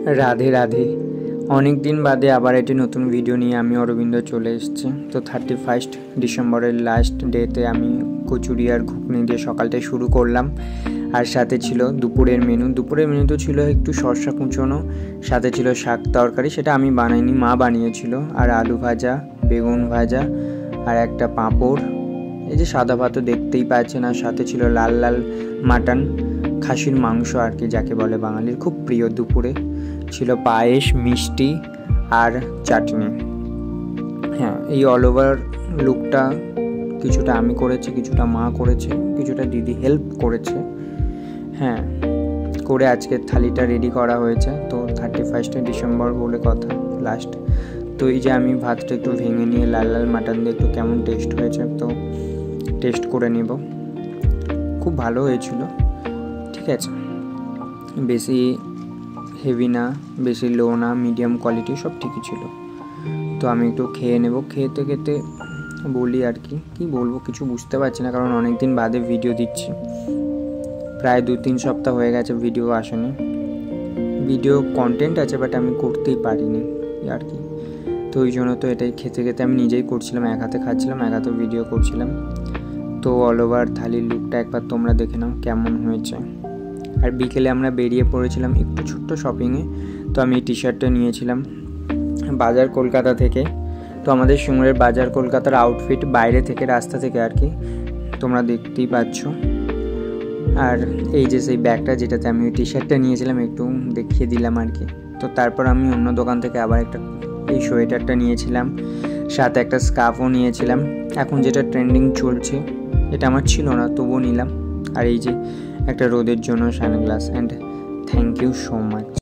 राधे राधे। अनेक दिन बादे आबार एक नतून भिडियो निये आमी अरविंद चले एसेछि। तो 31 डिसेम्बरेर लास्ट डेते आमी कचुरी और घुगनी दिए सकालटा शुरू करलाम। और साथे छिलो दुपुरेर मेनू तो छिलो एकटु शसा कुचोनो, साथे छिलो शाक तरकारी, सेटा आमी बानाइनि, मा बानिয়েছিল। और आलू भाजा, बेगुन भाजा और एकटा पाँपड़, এই যে সাদা ভাতও দেখতেই পাচ্ছেন। আর সাথে ছিল লাল লাল মাটন, খাসির মাংস আর কি, যাকে বলে বাঙালির খুব প্রিয়। দুপুরে ছিল পায়েস, মিষ্টি আর চাটনি। হ্যাঁ, এই অল ওভার লুকটা কিছুটা আমি করেছি, কিছুটা মা করেছে, কিছুটা দিদি হেল্প করেছে। হ্যাঁ, করে আজকে থালিটা রেডি করা হয়েছে। তো 31 ডিসেম্বর বলে কথা, লাস্ট। তো এই যে আমি ভাতটা একটু ভেঙে নিয়ে লাল লাল মাটন দিয়ে একটু কেমন টেস্ট হয়েছে তো টেস্ট করে নেব। খুব ভালো হয়েছিল, ঠিক আছে। বেশি হেভি না, বেশি লো না, মিডিয়াম কোয়ালিটি, সব ঠিকই ছিল। তো আমি একটু খেয়ে নেব। খেতে খেতে বলি আর কি বলবো কিছু বুঝতে পারছি না, কারণ অনেক দিন বাদে ভিডিও দিচ্ছি। প্রায় 2-3 সপ্তাহ হয়ে গেছে ভিডিও আসেনি। ভিডিও কন্টেন্ট আছে, বাট আমি করতেই পারিনি আর কি। তো ওই জন্য তো এটাই খেতে খেতে আমি নিজেই করছিলাম, এক হাতে খাচ্ছিলাম, এক হাতে ভিডিও করছিলাম। তো অল ওভার থালির লুকটা একবার তোমরা দেখে নাও কেমন হয়েছে। আর বিকেলে আমরা বেরিয়ে পড়েছিলাম একটু ছোট্ট শপিংয়ে। তো আমি এই টি শার্টটা নিয়েছিলাম বাজার কলকাতা থেকে। তো আমাদের সিঙ্গুরের বাজার কলকাতার আউটফিট বাইরে থেকে, রাস্তা থেকে আর কি, তোমরা দেখতেই পাচ্ছ। আর এই যে সেই ব্যাগটা যেটাতে আমি ওই টি শার্টটা নিয়েছিলাম, একটু দেখিয়ে দিলাম আর কি। তো তারপর আমি অন্য দোকান থেকে আবার একটা এই সোয়েটারটা নিয়েছিলাম, সাথে একটা স্কার্ফও নিয়েছিলাম। এখন যেটা ট্রেন্ডিং চলছে, এটা আমার ছিল না তবুও নিলাম। আর এই যে একটা রোদের জন্য sunglass. And thank you so much.